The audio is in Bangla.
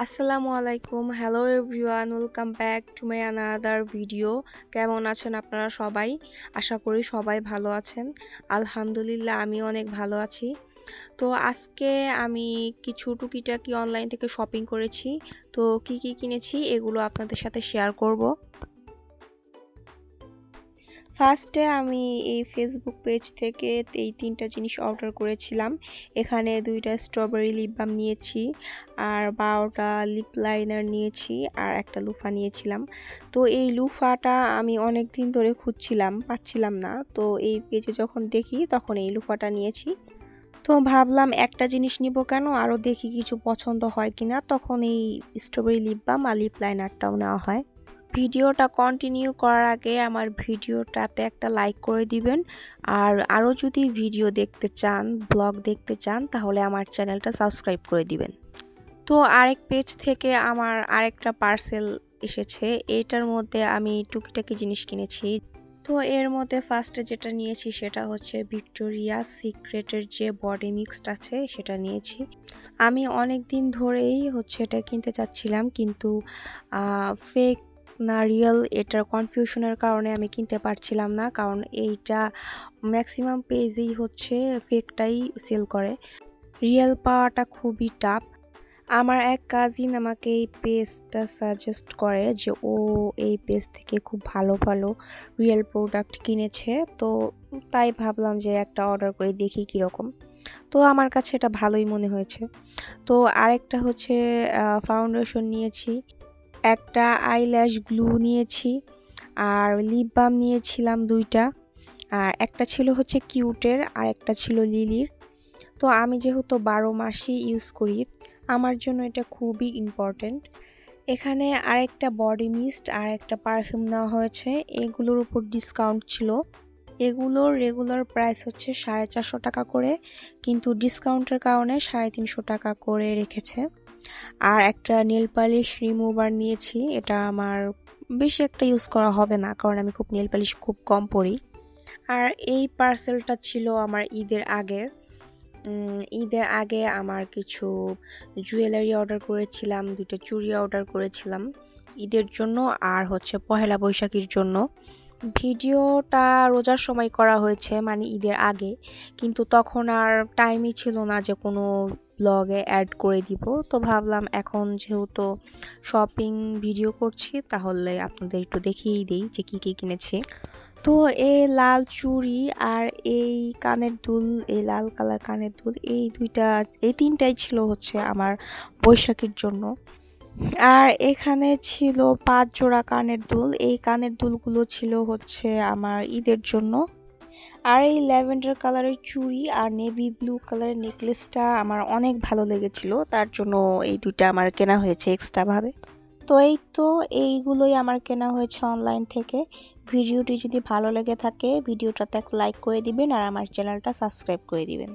আসসালামু আলাইকুম, hello everyone, welcome back to my another video. কেমন আছেন আপনারা সবাই? আশা করি সবাই ভালো আছেন। আলহামদুলিল্লাহ আমি অনেক ভালো আছি। তো আজকে আমি কিছু টুকিটাকি অনলাইন থেকে শপিং করেছি। তো কি কিনেছি এগুলো আপনাদের সাথে শেয়ার করব। ফার্স্টে আমি এই ফেসবুক পেজ থেকে এই 3টা জিনিস অর্ডার করেছিলাম। এখানে 2টা স্ট্রবেরি লিপ বাম নিয়েছি, আর 12টা লিপ লাইনার নিয়েছি, আর একটা লুফা নিয়েছিলাম। তো এই লুফাটা আমি অনেক দিন ধরে খুঁজছিলাম, পাচ্ছিলাম না। তো এই পেজে যখন দেখি তখন এই লুফাটা নিয়েছি। তো ভাবলাম একটা জিনিস নিব কেন, আরও দেখি কিছু পছন্দ হয় কিনা, তখন এই স্ট্রবেরি লিপ বাম আর লিপ লাইনারটাও নেওয়া হয়। ভিডিওটা কন্টিনিউ করার আগে আমার ভিডিওটাতে একটা লাইক করে দিবেন। আর আরও যদি ভিডিও দেখতে চান, ব্লগ দেখতে চান, তাহলে আমার চ্যানেলটা সাবস্ক্রাইব করে দিবেন। তো আরেক পেজ থেকে আমার আরেকটা পার্সেল এসেছে। এটার মধ্যে আমি টুকিটাকি জিনিস কিনেছি। তো এর মধ্যে ফার্স্টে যেটা নিয়েছি সেটা হচ্ছে ভিক্টোরিয়া সিক্রেটের যে বডি মিক্সড আছে সেটা নিয়েছি। আমি অনেক দিন ধরেই হচ্ছে এটা কিনতে চাচ্ছিলাম, কিন্তু ফেক না রিয়েল এটার কনফিউশনের কারণে আমি কিনতে পারছিলাম না, কারণ এইটা ম্যাক্সিমাম পেজেই হচ্ছে ফেকটাই সেল করে। রিয়েল পাওয়াটা খুবই টাফ। আমার এক কাজিন আমাকে এই পেজটা সাজেস্ট করে যে ও এই পেজ থেকে খুব ভালো ভালো রিয়েল প্রোডাক্ট কিনেছে। তো তাই ভাবলাম যে একটা অর্ডার করে দেখি কীরকম। তো আমার কাছে এটা ভালোই মনে হয়েছে। তো আরেকটা হচ্ছে ফাউন্ডেশন নিয়েছি, একটা আইল্যাশ গ্লু নিয়েছি, আর লিপ বাম নিয়েছিলাম 2টা, আর একটা ছিল হচ্ছে কিউটের আর একটা ছিল লিলির। তো আমি যেহেতু 12 মাসই ইউজ করি, আমার জন্য এটা খুবই ইম্পর্টেন্ট। এখানে আরেকটা বডি মিস্ট আর একটা পারফিউম নেওয়া হয়েছে। এগুলোর উপর ডিসকাউন্ট ছিল। এগুলোর রেগুলার প্রাইস হচ্ছে 450 টাকা করে, কিন্তু ডিসকাউন্টের কারণে 350 টাকা করে রেখেছে। আর একটা নেল পালিশ রিমুভার নিয়েছি। এটা আমার বেশি একটা ইউজ করা হবে না, কারণ আমি নেল পালিশ খুব কম পরি। আর এই পার্সেলটা ছিল আমার ঈদের আগে আমার কিছু জুয়েলারি অর্ডার করেছিলাম, 2টা চুড়ি অর্ডার করেছিলাম ঈদের জন্য, আর হচ্ছে পহেলা বৈশাখীর জন্য। ভিডিওটা রোজার সময় করা হয়েছে, মানে ঈদের আগে, কিন্তু তখন আর টাইমই ছিল না যে কোনো ব্লগে অ্যাড করে দিব। তো ভাবলাম এখন যেহেতু শপিং ভিডিও করছি, তাহলে আপনাদের একটু দেখিয়েই দিই যে কী কিনেছি। তো এই লাল চুড়ি আর এই কানের দুল, এই লাল কালার কানের দুল, এই 3টাই ছিল হচ্ছে আমার বৈশাখীর জন্য। আর এখানে ছিল 5 জোড়া কানের দুল। এই কানের দুলগুলো ছিল হচ্ছে আমার ঈদের জন্য। আর এই ল্যাভেন্ডার কালারের চুড়ি আর নেভি ব্লু কালারের নেকলেসটা আমার অনেক ভালো লেগেছিল, তার জন্য এই 2টা আমার কেনা হয়েছে এক্সট্রাভাবে। তো এইগুলোই আমার কেনা হয়েছে অনলাইন থেকে। ভিডিওটি যদি ভালো লেগে থাকে ভিডিওটাতে একটা লাইক করে দিবেন, আর আমার চ্যানেলটা সাবস্ক্রাইব করে দিবেন।